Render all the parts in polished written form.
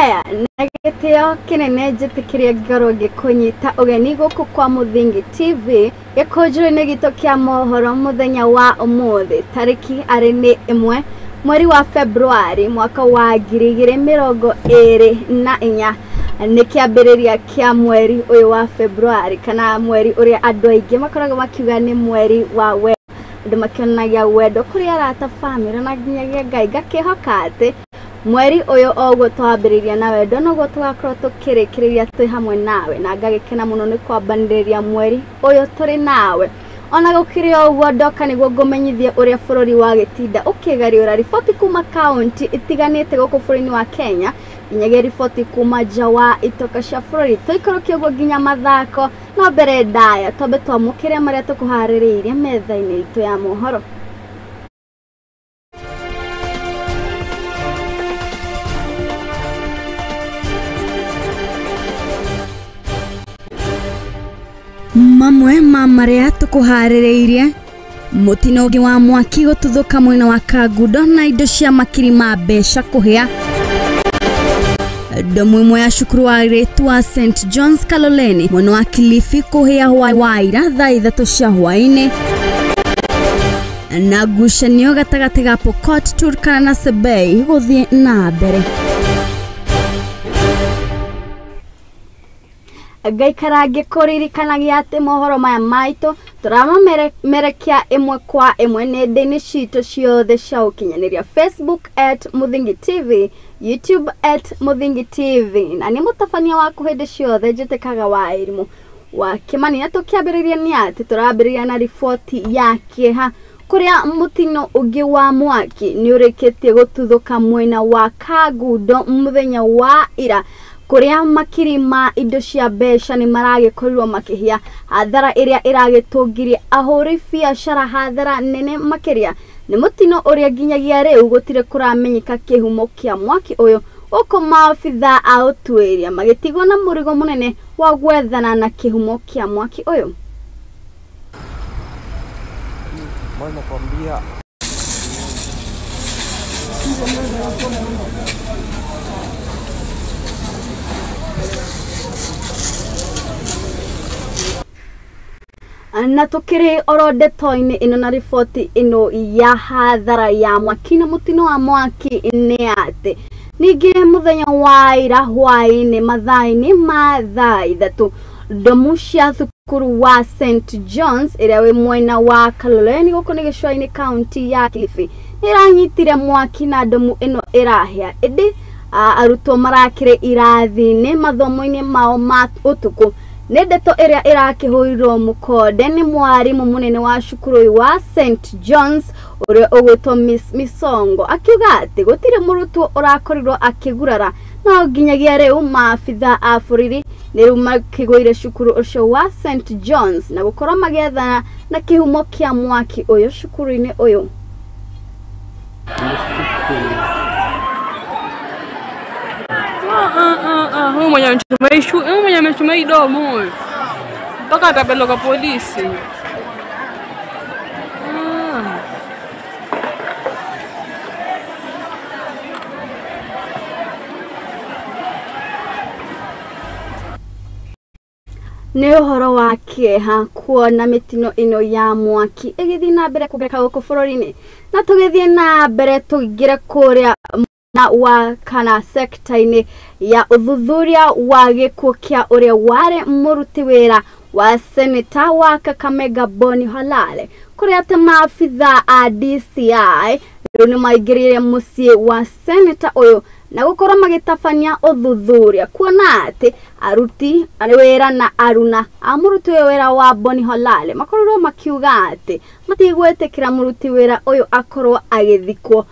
Haya, negiteo kinene njitikiria ngaro gikunyita ugeni guku kwa Muthingi TV Gikunjuro-Ini gitu kia mohoro muthenya wa umuthi tariki ari ni 1 mweri wa Februari mwaka wa 2024 ni kiambiriria kia mweri uyu wa Februari kana mweri uria andu aingi makoraga makiuga ni mweri wa wendo andu makionagia wendo kuri arata family na nginyagia Ngai gakihoka ati mweri uyu ogwo twambiriria na wendo no gwo tugakorwo tukirikiriria twi hamwe nawe na ngagikena muno ni kwambaniria mweri uyu turi nawe ona gukiri ogwo ndoka niguo ngumenyithie uria bururi wa gitinda ukigariura riboti kuma county itiganite guku bururi wa Kenya nginyagia riboti kuma nja wa itoka cia bururi tuikorokia ogwo nginya mathako no mbere ndaya twambe twamukire maria tukuhaririirie metha-ini itu ya mohoro. Mamwe maria tukuhaririirie mutino ungi wa mwaki gututhuka mwena wa Kagudo na indo cia makiri ma mbeca kuhia ndomo imwe ya cukuru wa airĩtu wa St John's Kaloleni mwena wa Kilifi kuhia waira thaa 3 cia hwaĩ-inĩ na ngucanio gatagati ga Pokot, Turkana na Sebei guthie na mbere. Gaikara ngikuririkanagia ati mohoro maya maitu turamamerekia imwe kwa imwe nenda-ini citu ciothe cia ukinyaniria Facebook @Muthingi TV, YouTube @Muthingi TV na ni mutabania waku hindi ciothe njitikaga wa irimu wa Kimani na tukiambiriria ni ati turambiriria na riboti ya kieha kuria mutino ungi wa mwaki ni urikitie gututhuka mwena wa Kagudo muthenya wa ira kuria makiri ma indo cia mbeca ni maragikorwo makihia hathara iria iragitungirie ahuri biashara hathara nene makiria ni mutino uria nginyagia riu gutire kuramenyeka kihumo kia mwaki uyu uko maafitha a utwiria magitigwo na murigo munene wa gwethana na kihumo kia mwaki uyu. Mwana kwambia na tukiri orodeto-ini ino na riboti ino ya hathara ya mwaki na mutino wa mwaki ni ati ningi muthenya wa ira hwaĩ-inĩ mathaa-inĩ ma thaa 3 ndomu cia thukuru wa St John's iria wi mwena wa Kaloleni guku ni gicua-inĩ county ya Kilifi iranyitire mwaki na ndomu ino irahia indi arutwo marakire irathi-inĩ mathomo-inĩ mao ma utuku ni ndeto iria irakihuirwo mukonde ni mwarimu munene wa cukuru wa St John's uria ugwitwo Miss Misongo akiuga ati gutire murutwo urakorirwo akigurara no nginyagia riu maafitha a bururi ni riu makigwire cukuru ucio wa St John's na gukorwo magiethana na kihumo kia mwaki uyu cukuru-ini uyu. Huyu mwenye amechoma hii domo mpaka atapeleka polisi. Ni uhoro wa kieha kuona mitino ino ya mwaki igithii na mbere kugereka guku bururi-ini na tugithie na mbere tuingire kuria na wa kana sekta-ini ya uthuthuria wa gikuo kia uria wari muruti wira wa seneta wa Kakamega Boni Halale kuria ati maafitha a DCI riu ni maingirire mucii wa seneta uyu na gukorwo magitabania uthuthuria kuona ati aruti wira na aruna a muruti wira wa Boni Halale makorwo makiuga ati matigwetekira muruti wira uyu akorwo agithikwo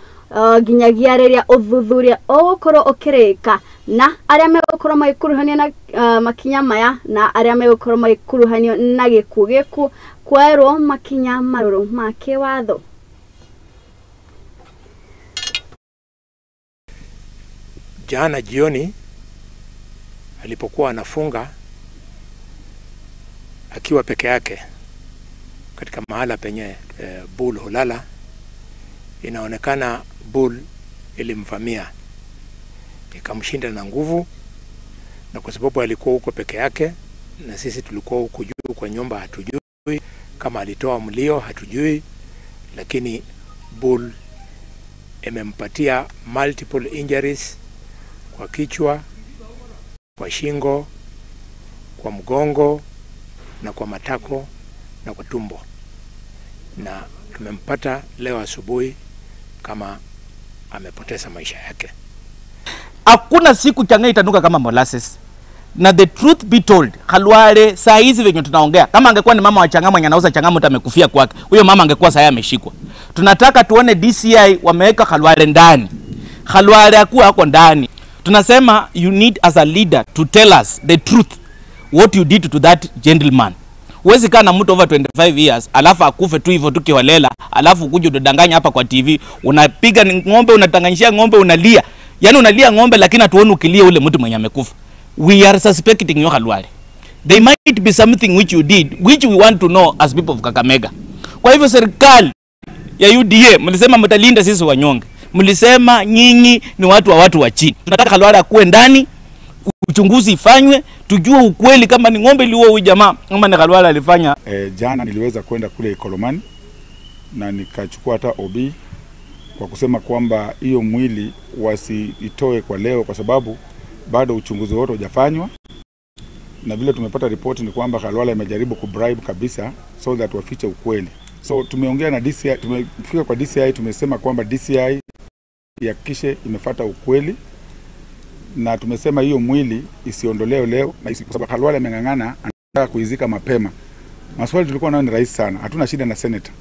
nginyagia riria uthuthuria ugukorwo ukirika na aria megukorwo magikuruhania na makinya maya na aria megukorwo magikuruhanio na gikuo giku kwerwo makinya maruru ma kiwatho. Jana jioni alipokuwa anafunga akiwa peke yake katika mahala penye bull hulala, inaonekana bull ilimvamia ikamshinda na nguvu, na kwa sababu alikuwa huko peke yake na sisi tulikuwa huko juu kwa nyumba, hatujui kama alitoa mlio, hatujui, lakini bull imempatia multiple injuries kwa kichwa, kwa shingo, kwa mgongo na kwa matako na kwa tumbo, na tumempata leo asubuhi kama amepoteza maisha yake. Hakuna siku changa itanuka kama molasses. Na the truth be told, Khalwale saa hizi venye tunaongea, kama angekuwa ni mama wa Changamwe mwenye anauza Changamwe amekufia kwake, huyo mama angekuwa saa ameshikwa. Tunataka tuone DCI wameweka Khalwale ndani. Khalwale hakuwa hako ndani. Tunasema you need as a leader to tell us the truth, what you did to that gentleman. Huwezi kaa na mtu over 25 years alafu akufe tu hivyo tukiwalela, alafu kuja udanganya hapa kwa TV, unapiga ng'ombe, unatanganyishia ng'ombe, unalia. Yaani unalia ng'ombe lakini hatuoni ukilia ule mtu mwenye amekufa. We are suspecting you, Khalwale. There might be something which you did which we want to know as people of Kakamega. Kwa hivyo serikali ya UDA mlisema mtalinda sisi wanyonge. Mlisema nyinyi ni watu wa chini. Tunataka Khalwale akuwe ndani, uchunguzi ifanywe, tujue ukweli kama ni ng'ombe iliua huyu jamaa kama ni Khalwale alifanya. Jana niliweza kwenda kule Ikolomani na nikachukua hata OB kwa kusema kwamba hiyo mwili wasiitoe kwa leo kwa sababu bado uchunguzi wote hujafanywa, na vile tumepata ripoti ni kwamba Khalwale amejaribu kubribe kabisa so that wafiche ukweli. So tumeongea na DCI, tumefika kwa DCI, tumesema kwamba DCI ihakikishe imefuata ukweli, na tumesema hiyo mwili isiondolewe leo na kwa sababu Khalwale ameng'ang'ana, anataka kuizika mapema. Maswali tulikuwa nayo ni rahisi sana, hatuna shida na senator.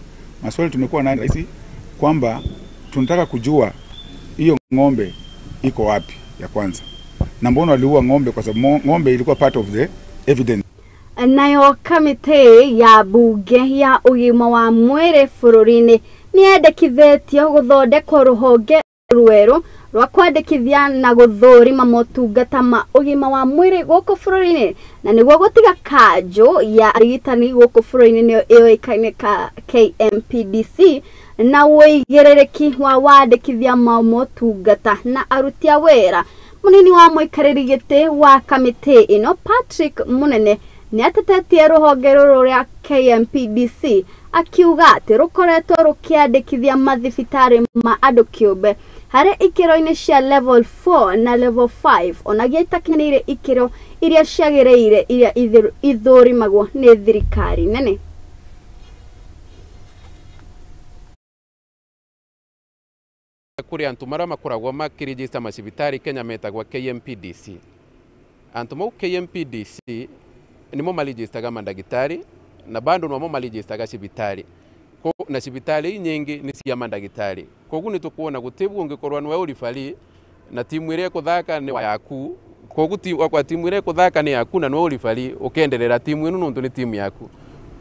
Maswali tumekuwa nayo ni rahisi kwamba tunataka kujua hiyo ng'ombe iko wapi ya kwanza. Na mbona waliua ng'ombe kwa sababu ng'ombe ilikuwa part of the evidence. Nayo kamite ya bunge ya ugima wa mwiri bururi-ini niendekithĩtio gũthondekwo rũhonge rwerũ rwa kwandĩkithia na gũthũrima motungata ma ugima wa mwiri gũkũ bururi-ini, na nĩguo gũtiga kanjũ ya arigitani gũkũ bururi-ini nĩyo ĩyoĩkaine ka KMPDC na wĩigĩrĩrĩki wa wandĩkithia ma motungata na aruti a wĩra. Munini wa muikariri giti wa kamite ino Patrick Munene ni atetetie ruhonge ruru rwa KMPDC akiuga ati rukoretwo rukiandikithia mathibitari ma andu kiumbe hari ikiro-ini cia level 4 na level 5 onagia itakinyanĩire ikiro iria ciagĩrĩire iria ithũrimagwo ni thirikari nene. Kuri antu mara makoragwo makirigista macibitari Kenya metagwa KMPDC. Antu mau KMPDC nimo maligistaga mandagitari na bando no maligistaga cibitari. Ko na cibitari nyingi ni cia mandagitari. Koguo ni tukuona gutibu ungikorwa nwe urifali na timu ire kuthaka ni yaku. Koguo kwa timu ire kuthaka ni yaku na nwe urifali ukenderera timu ino nundu ni timu yaku.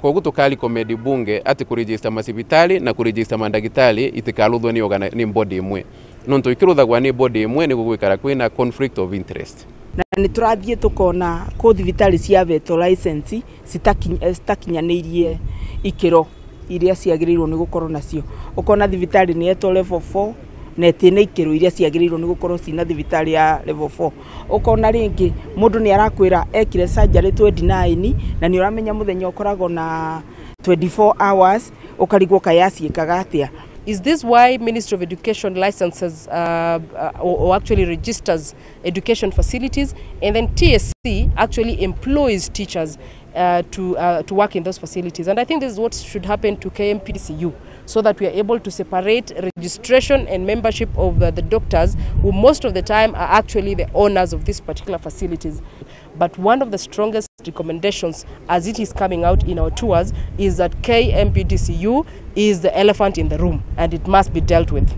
Koguo tukali komedi bunge ati kurigista macibitari na kurigista mandagitari itikaluthwo ni body imwe. Nonto ikiruthagwa ni body imwe ni gugwikara kwina conflict of interest. Na ni turathie tukona ko thibitari cia veto license citakinyanĩirie ikiro iria ciagĩrĩirwo ni gukorwo nacio. Ukona thibitari ni eto level 4 na tene ikiro iria ciagĩrĩirwo ni gukorwo cina thibitari ya level 4. Ukona ringi mundu ni arakwira ekire surgery 29 na ni uramenya muthenya ukoragwo na 24 hours ukarigwo kayaciĩkaga atia. Is this why Ministry of Education licenses or actually registers education facilities, and then TSC actually employs teachers to work in those facilities? And I think this is what should happen to KMPDCU, so that we are able to separate registration and membership of the doctors, who most of the time are actually the owners of these particular facilities. But one of the strongest recommendations as it is coming out in our tours is that KMPDCU is the elephant in the room and it must be dealt with.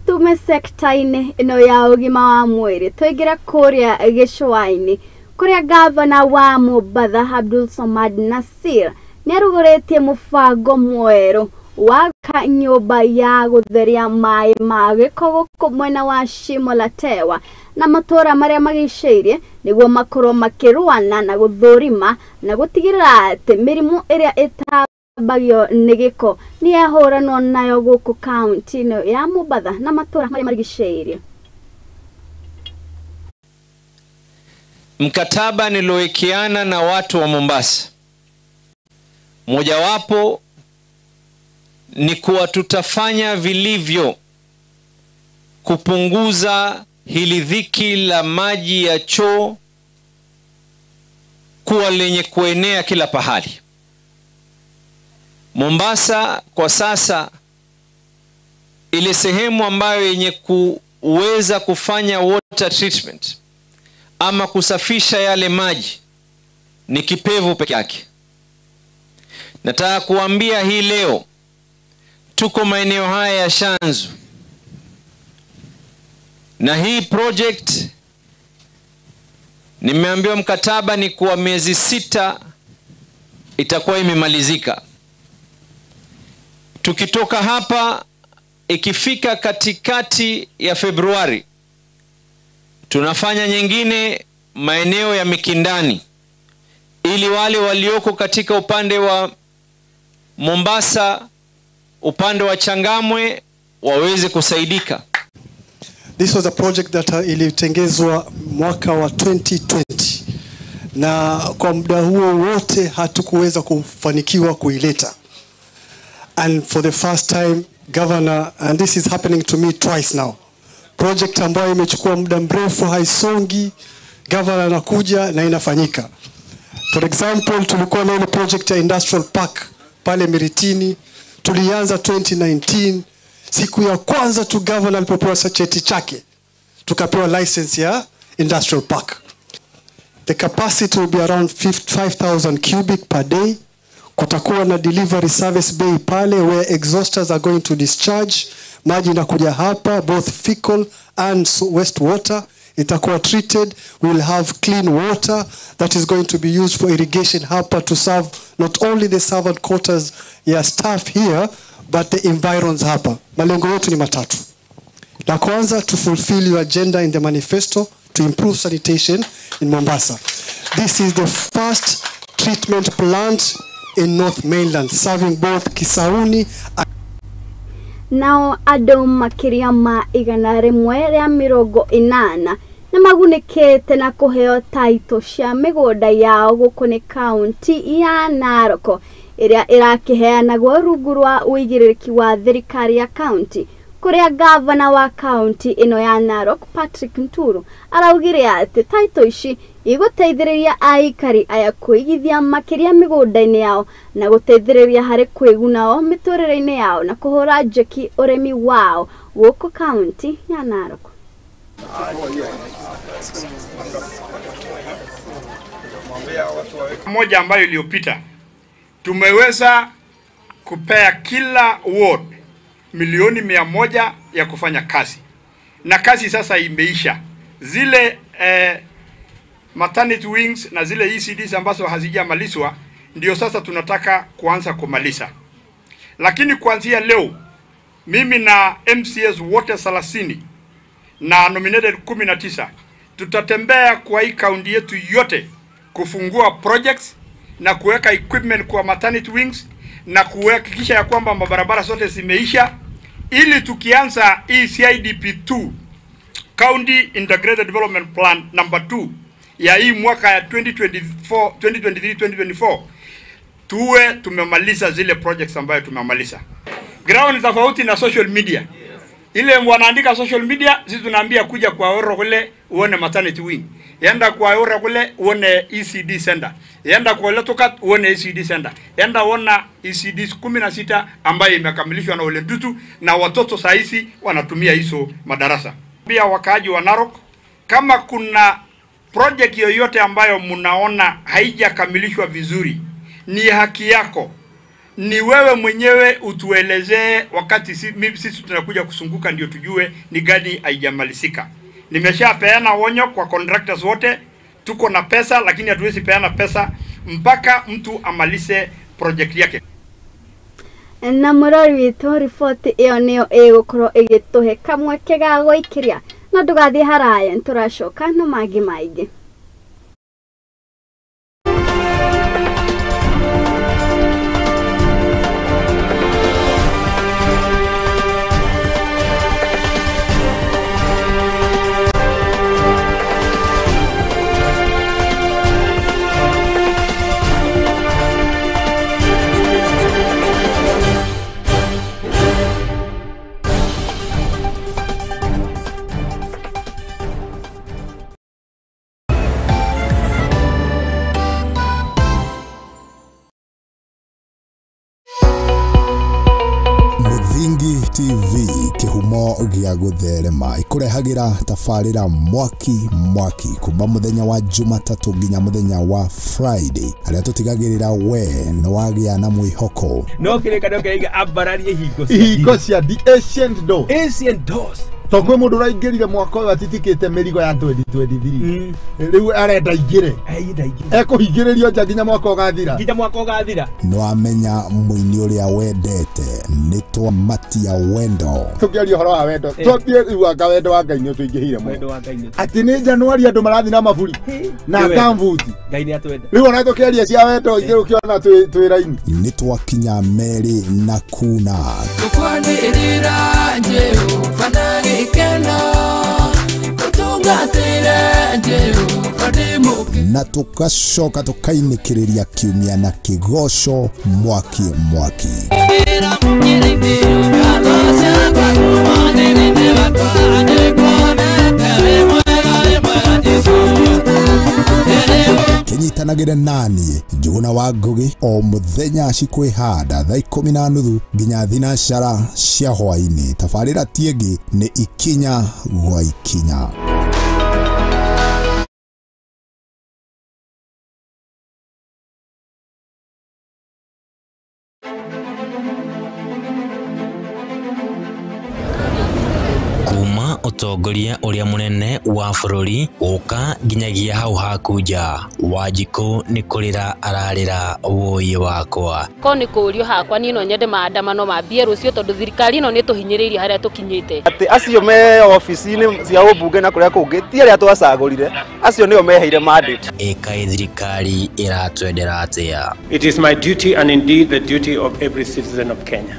Tume sekta-ini ino ya ugima wa mwiri tuigira kuria gicua-ini kuria gavana wa Mombasa Abdul Samad Nasir ni aruguritie mubango mweru wa nyumba ya gutheria mai ma giko guku mwena wa Shimo la Tewa na matura maria magiceirie niguo makorwo makirwana na guthurima na gutigirira ati mirimu iria bagio nigiko ni yahoranwo nayo guku county no ya Mombasa na matora mari marigiceirie. Mkataba nilowekeana na watu wa Mombasa, mojawapo ni kuwa tutafanya vilivyo kupunguza hili dhiki la maji ya choo kuwa lenye kuenea kila pahali. Mombasa kwa sasa ile sehemu ambayo yenye kuweza kufanya water treatment ama kusafisha yale maji ni Kipevu peke yake. Nataka kuambia hii leo tuko maeneo haya ya Shanzu, na hii project nimeambiwa mkataba ni kwa miezi 6 itakuwa imemalizika. Tukitoka hapa ikifika katikati ya Februari tunafanya nyingine maeneo ya Mikindani, ili wale walioko katika upande wa Mombasa, upande wa Changamwe waweze kusaidika. This was a project that ilitengezwa mwaka wa 2020 na kwa muda huo wote hatukuweza kufanikiwa kuileta. And for the first time, Governor, and this is happening to me twice now, project ambayo imechukua muda mrefu haisongi, Governor anakuja na inafanyika. For example, tulikuwa na ile project ya Industrial Park pale Miritini, tulianza 2019, siku ya kwanza tu Governor alipopewa cheti chake, tukapewa license ya Industrial Park. The capacity will be around 5,000 cubic per day. Kutakuwa na delivery service bay pale where exhausters are going to discharge. Maji inakuja hapa, both fecal and wastewater. Itakuwa treated. We will have clean water that is going to be used for irrigation hapa to serve not only the servant quarters ya staff here, but the environs hapa. Malengo yetu ni matatu. La kwanza, to fulfill your agenda in the manifesto to improve sanitation in Mombasa. This is the first treatment plant in North Mainland, serving both Kisauni and Nao andũ makiria ma 180 na magunĩkĩte na kũheo title cia mĩgũnda yao gũkũ nĩ kaunti ya Narok ĩrĩa ĩrakĩheanagwo rungu rwa ũigĩrĩrĩki wa thirikari ya kaunti, kũrĩa gavana wa kaunti ĩno ya Narok Patrick Nturu araugire atĩ title ici igũteithĩrĩria aikari aya kũigithia makĩria mĩgũnda-inĩ yao na gũteithĩrĩria harĩ kwĩguna o mĩtũrĩre-inĩ yao na kũhũra njeki ũrĩmi wao gũkũ kaunti ya Narok. Moja ambayo iliyopita tumeweza kupea kila ward milioni 100 ya kufanya kazi, na kazi sasa imeisha. Zile maternity wings na zile ECDs ambazo hazijamalizwa ndio sasa tunataka kuanza kumaliza. Lakini kuanzia leo mimi na MCS wote 30 na nominated 19 tutatembea kwa hii kaunti yetu yote kufungua projects na kuweka equipment kwa maternity wings na kuhakikisha ya kwamba mabarabara zote zimeisha, ili tukianza hii CIDP2 County Integrated Development Plan number 2 ya hii mwaka ya 2023-2024 tuwe tumemaliza zile projects ambayo tumemaliza. Ground tofauti na social media. Ile wanaandika social media, sisi tunaambia kuja kwa Oro kule uone maternity wing. Yenda kwa Oro kule uone ECD center. Yenda kwa Letokat uone ECD center. Yenda uona ECD 16 ambayo imekamilishwa na Ole Ndutu, na watoto sahizi wanatumia hizo madarasa. Pia wakaaji wa Narok, kama kuna project yoyote ambayo mnaona haijakamilishwa vizuri, ni haki yako, ni wewe mwenyewe utuelezee, wakati sisi tunakuja kusunguka ndio tujue ni gani haijamalizika. Nimeshapeana onyo kwa contractors wote, tuko na pesa lakini hatuwezi peana pesa mpaka mtu amalize project yake. Na mũrori witũ riboti ĩyo nĩyo ĩgũkorwo ĩgĩtũhe kamweke ga gũikiria na ndũgathiĩ haraya, tũracoka na mangĩ maingĩ. Mwaki TV kihumo gia gutherema ikurehagira tafarira mwaki kuma muthenya wa Jumatatu nginya muthenya wa Friday aria tutigagirira we no wagia na mwihoko no kirikano kaiga abararie hingo cia the ancient doors tokwe mundu raingirire mwaka wa titikite merigo ya 2023 riu arenda ingire ekuhingiririo nja nginya mwaka ugathira no amenya muini uria wendete ni twa matia wendo tukiaria horo wa wendo twambie iwanga wendo wa Ngai ni tuingihire mu ati ni Januari andu marathi na maburi na kambuti Ngai ni atwenda riu ona tukiaria cia wendo ikirukiona twi raini ni twakinya meri na kuna tukwanirira njeu fanagi na tukashoka tukainikiria kiumia na kigosho mwaki kinyitanagire nani Njuguna wa Ngugi o muthenya cikwihanda thaa 10:30 nginya thinacara cia hwaini tafarira tiengi ni ikinya gwa ikinya. Kuma utongoria uria munene wa bururi uka nginyagia hau hakuja Wanjiku ni kurira ararira woyi wakwa ko ni kurio hakwa ni no nyende maandamano mambie rucio tondu thirikari no ni tuhinyiririe haria tukinyite ati acio me ofisini cia ubunge na kuria kungi ti aria twacagurire acio nio meheire mandate eka thirikari iratwendera atia. It is my duty and indeed the duty of every citizen of Kenya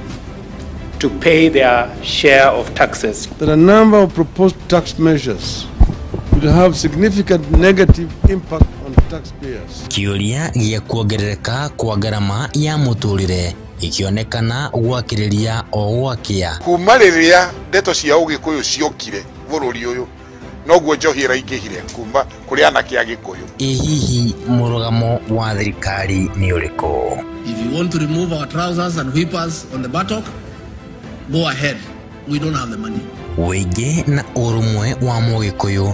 to pay their share of taxes. There are a number of proposed tax measures would have significant negative impact on taxpayers. Kiuria gia kuongerereka kwa garama ya muturire ikionekana gwakiriria o gwakia kuma riria ndeto cia ugikuyu ciokire bururi uyu noguo njohira ingihire kuma kuri anake a Gikuyu. Hihi murugamo wa thirikari ni uriko? If you want to remove our trousers and whippers on the buttock, go ahead. We don't have the money. Wege na urumwe wa Mugikuyu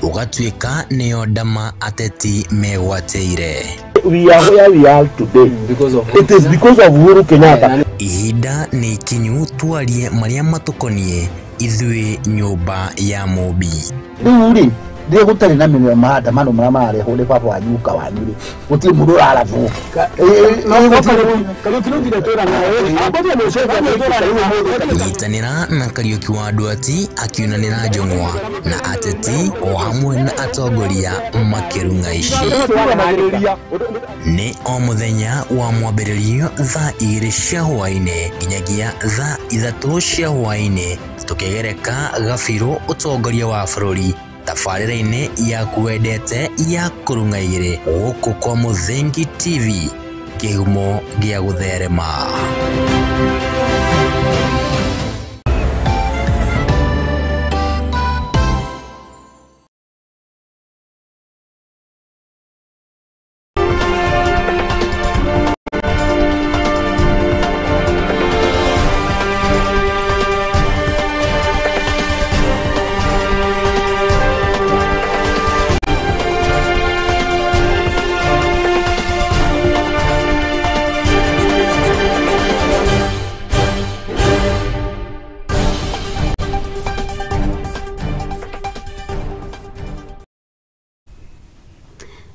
ugatuika niyo ndama ateti megwateire. We are where we are today because of it is because of Uhuru Kenyatta. Ihinda ni kinyu twarie maria matukonie ithui nyumba ya Mobi. Ruri ndio gutari na minwe maandamano maria mareho ni baba wanyuka wanyuri guti mundu aravu nyitanira na Kariuki wa Ndwati akiunanira Njong'wa na ateti o hamwe na atongoria makirunga ici ni o muthenya wa mwambĩrĩrio thaa 2 cia hwaĩ-inĩ nginyagia thaa 3 cia hwaĩ-inĩ tukigereka gabiru utongoria wa bũrũri tafarira-ini ya kuendete ya kurunga igiri guku kwa Muthingi TV kihumo gia gutherema.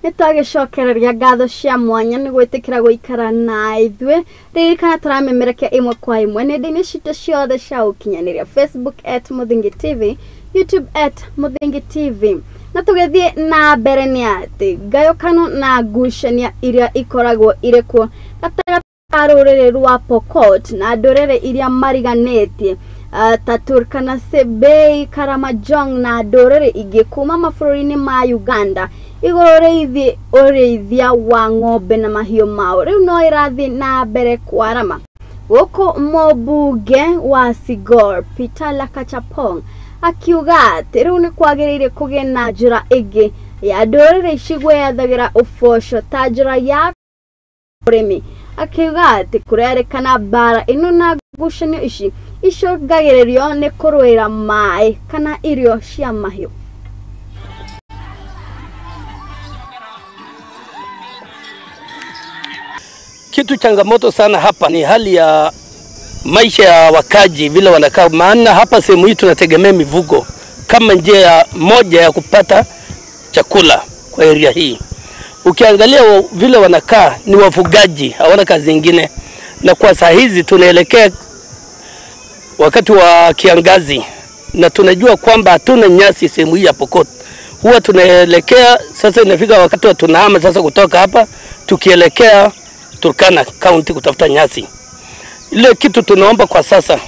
Nitwagicokereria ngatho cia mwanya ni gwitikira guikara na ithwe ririkana turamemerekia imwe kwa imwe nenda-ini citu ciothe cia ukinyaniria Facebook @Muthingi TV, YouTube @Muthingi TV. Na tugethie na mbere ni ati ngayukano na ngucania iria ikoragwo irikuo gatagatĩ ka rũrĩrĩ rwa Pokot na ndũrĩrĩ iria mariganĩtie ta Turkana, Sebei, Karamajong na ndũrĩrĩ ingĩ kuma mabũrũri-inĩ ma Uganda igũrũ ũrĩithia wa ng'ombe na mahiũ mao rĩu no irathi na mbere kwarama gũkũ mũmbunge wa Sigor Peter Lakachapong akiuga atĩ rĩu nĩ kwagĩrĩire kũgĩa na njĩra ĩngĩ ya ndũrĩrĩ ici gwethagira ũboco ta njĩra ya ũrĩmi akiuga ati kurerekana bara ino na ngucanio ici icũngagĩrĩrio nĩ kũrũĩra maĩ kana irio cia mahiũ. Kitu changamoto sana hapa ni hali ya maisha ya wakaji vile wanakaa, maana hapa sehemu hii tunategemea mifugo kama njia moja ya kupata chakula kwa area hii. Ukiangalia vile wanakaa ni wafugaji, hawana kazi nyingine, na kwa saa hizi tunaelekea wakati wa kiangazi na tunajua kwamba hatuna nyasi sehemu hii ya Pokot. Huwa tunaelekea sasa, inafika wakati wa tunahama sasa kutoka hapa tukielekea Turkana County kutafuta nyasi. Ile kitu tunaomba kwa sasa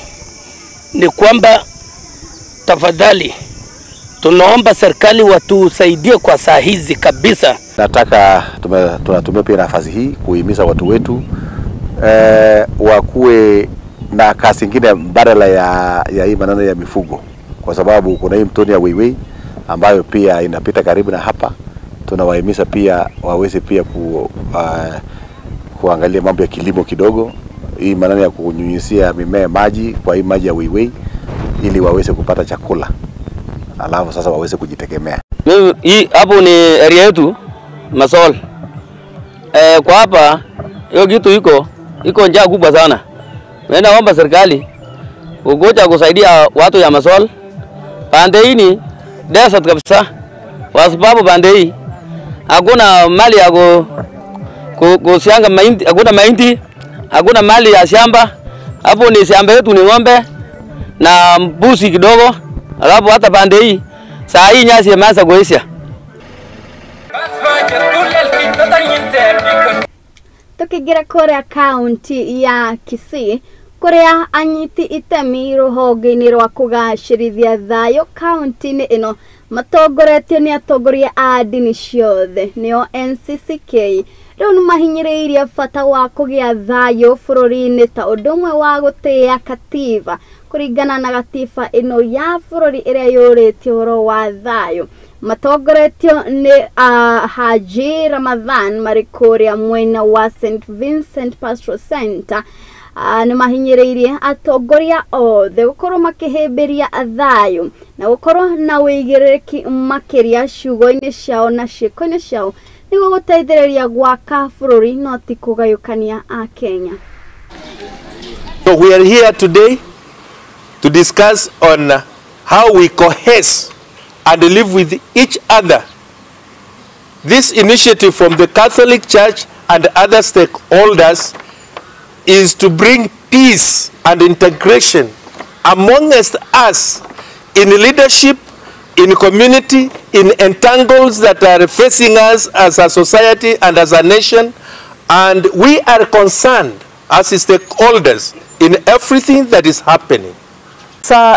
ni kwamba tafadhali tunaomba serikali watusaidie kwa saa hizi kabisa. Nataka tunatumia pia nafasi hii kuhimiza watu wetu wakuwe na kazi nyingine badala ya hii maneno ya mifugo, kwa sababu kuna hii mtoni ya Weiwei ambayo pia inapita karibu na hapa. Tunawahimiza pia waweze pia kuangalia mambo ya kilimo kidogo, hii maneno ya kunyunyizia mimea maji kwa hii maji ya Weiwei ili waweze kupata chakula, alafu sasa waweze kujitegemea. Hii hapo ni area yetu Masol. Kwa hapa hiyo kitu iko njaa kubwa sana. Mimi naomba serikali ugoja kusaidia watu ya Masol. Pande hii ni desert kabisa. Kwa sababu pande hii hakuna mali ya kusianga mahindi, hakuna mahindi, hakuna mali ya shamba. Hapo ni shamba yetu ni ng'ombe na mbuzi kidogo. Alafu hata pande hii saa hii nyasi imeanza kuisha. Tukigira Korea County ya Kisii, Korea anyiti itemi ruhonge-inĩ rwa kũgacĩrithia thayũ county-inĩ ĩno matongoretio nĩ atongoria a ndini ciothe nĩo NCCK. Rĩu nĩ mahinyĩrĩirie bata wa kũgĩa thayũ bũrũri-inĩ ta ũndũ ũmwe wa gũtĩĩa katiba kũringana na katiba ĩno ya bũrũri ĩrĩa yũrĩtie ũhoro wa thayũ. Matongoretio nĩ Haji Ramadhan marĩ kũrĩa mwena wa St Vincent Pastoral Center. Nĩ mahinyĩrĩirie atongoria othe gũkorwo makĩhĩmbĩria thayũ na gũkorwo na wĩigĩrĩrĩki makĩria ciugo-inĩ ciao na ciĩko-inĩ ciao nĩguo gũteithĩrĩria gwaka bũrũri no ti kũgayũkania a Kenya. So we are here today to discuss on how we coalesce and live with each other. This initiative from the Catholic Church and other stakeholders is to bring peace and integration amongst us in leadership, in community, in entangles that are facing us as a society and as a nation. And we are concerned as stakeholders in everything that is happening.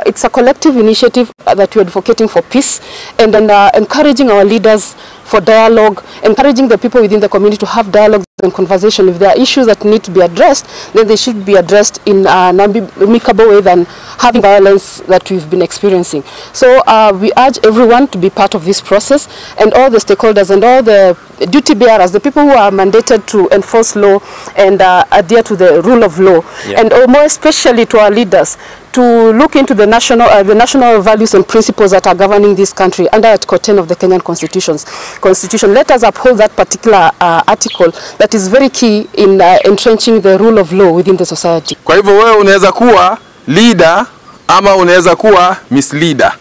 It's a collective initiative that we're advocating for peace and encouraging our leaders for dialogue, encouraging the people within the community to have dialogue and conversation. If there are issues that need to be addressed, then they should be addressed in an amicable way than having violence that we've been experiencing. So we urge everyone to be part of this process, and all the stakeholders and all the duty bearers, the people who are mandated to enforce law and adhere to the rule of law, and more especially to our leaders, to look into the national values and principles that are governing this country under Article 10 of the Kenyan Constitution. Let us uphold that particular article that is very key in entrenching the rule of law within the society. Kwa hivyo wewe unaweza kuwa leader ama unaweza kuwa misleader.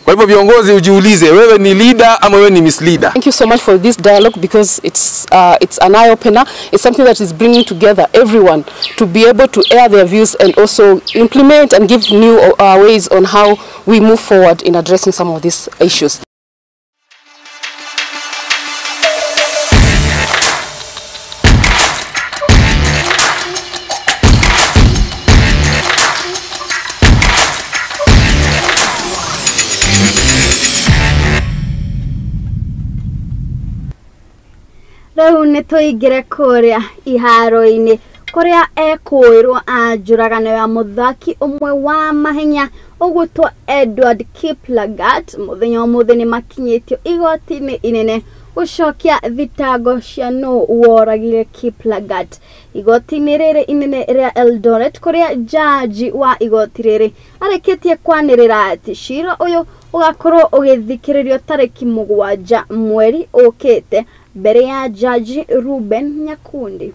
Kwa hivyo viongozi ujiulize, wewe ni leader ama wewe ni misleader. Thank you so much for this dialogue because it's an eye opener. It's something that is bringing together everyone to be able to air their views and also implement and give new ways on how we move forward in addressing some of these issues. Rĩu nĩ tũingĩre kũrĩa iharo-inĩ kũrĩa ekũĩrwo njũragano ya mũthaki ũmwe wa mahenya ũgwĩtwo Edward Kiplagat. Mũthenya ũmũthĩ nĩ makinyĩtio igoti-inĩ inene gucokia thitango cia no woragire Kiplagat igoti-inĩ rĩrĩ inene rĩa Eldoret, kuria jaji wa igoti rĩrĩ areketie kwanĩrĩra ati cira ũyũ ugakorwo ũgĩthikĩrĩrio tarĩki 7 mweri ũkĩte mbere ya jaji Ruben Nyakundi.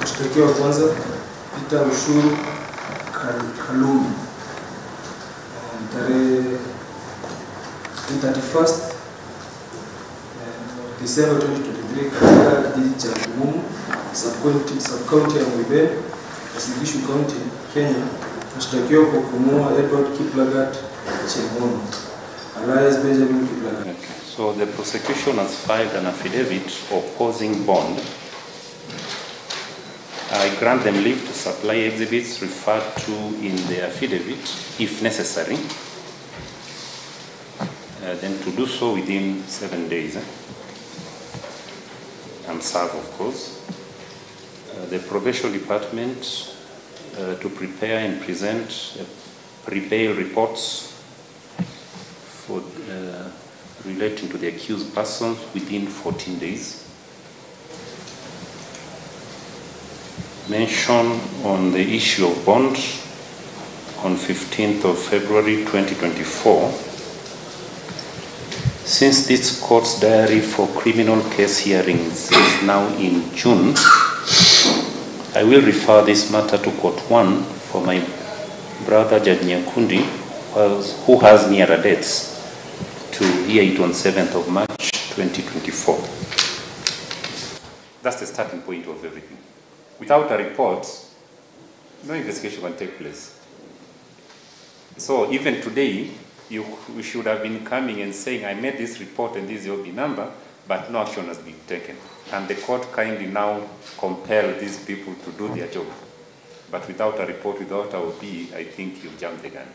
Mshtakiwa wa kwanza Peter Ushuru Kalumi tarehe 31st December 2023 katika kijiji cha Kumumu sub-county ya Mwibeni, Gishu County, Kenya. Mshtakiwa kwa kumuua Edward Kiplagat Chemono alias Benjamin Kiplagat. Okay. So the prosecution has filed an affidavit opposing bond. I grant them leave to supply exhibits referred to in the affidavit, if necessary, then to do so within 7 days. And serve, of course. The probation department to prepare and present pre-bail reports for relating to the accused persons within 14 days. Mention on the issue of bond on 15th of February 2024. Since this court's diary for criminal case hearings is now in June, I will refer this matter to Court 1 for my brother Judge Nyakundi, who has nearer dates, to hear it on 7th of March 2024. That's the starting point of everything. Without a report, no investigation can take place. So even today, we should have been coming and saying, I made this report and this is the OB number, but no action has been taken. And the court kindly now compel these people to do their job. But without a report, without a OB, I think you've jumped the gun.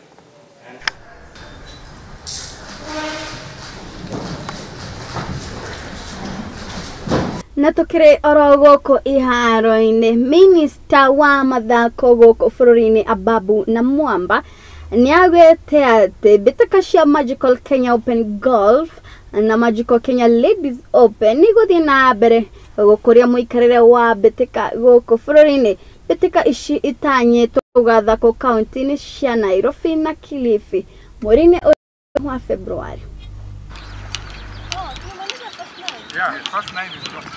Na tukire oro goko iharo-ini, Minister wa mathako goko bũrũri-inĩ Ababu na Mwamba niagwete ati mbĩtĩka cia Magical Kenya Open Golf na Magical Kenya Ladies Open iguthii na mbere gukuria muikarire wa mbĩtĩka goko bũrũri-inĩ. Mbĩtĩka ici itanyĩtwo gũgathakwo kaunti-inĩ cia Nairobi na Kilifi mweri-inĩ wa Februari. Yeah, first 9 is gone.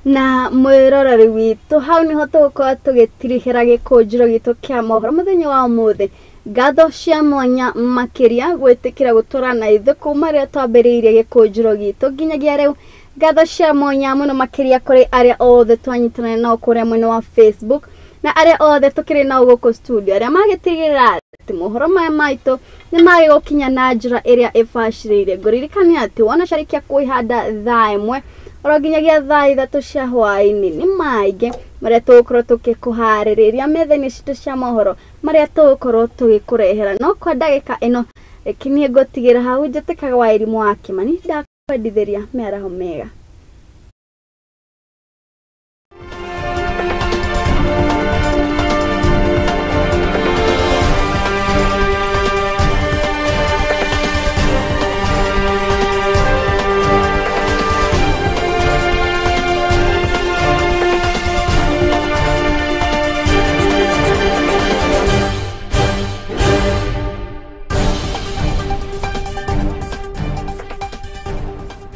Na mwiroreri witu hau niho tugukorwo tugitirihira gikunjiro gitu kia mohoro muthenya wa umuthi. Ngatho cia mwanya makiria gwitikira gutura na ithu kuma ria twambiriirie gikunjiro gitu nginyagia riu. Ngatho cia mwanya muno makiria kuri aria othe twanyitana nao kuria mwena wa Facebook na aria othe tukiri nao guku studio aria magitigirira ati mohoro maya maitu ni magigukinya na njira iria ibacirire. Nguririkania ati wona carikia kuihanda thaa imwe oroginyagia thaa 3 cia hwaini ni maige maria tugukorwo tukikuhaririria metha-ini citu cia mohoro maria tugukorwo tugikurehera no kwa ndagika ino rekinie ngutigira hau njitikaga wa elimu wa Kimani ndakwendithiria miaraho mega.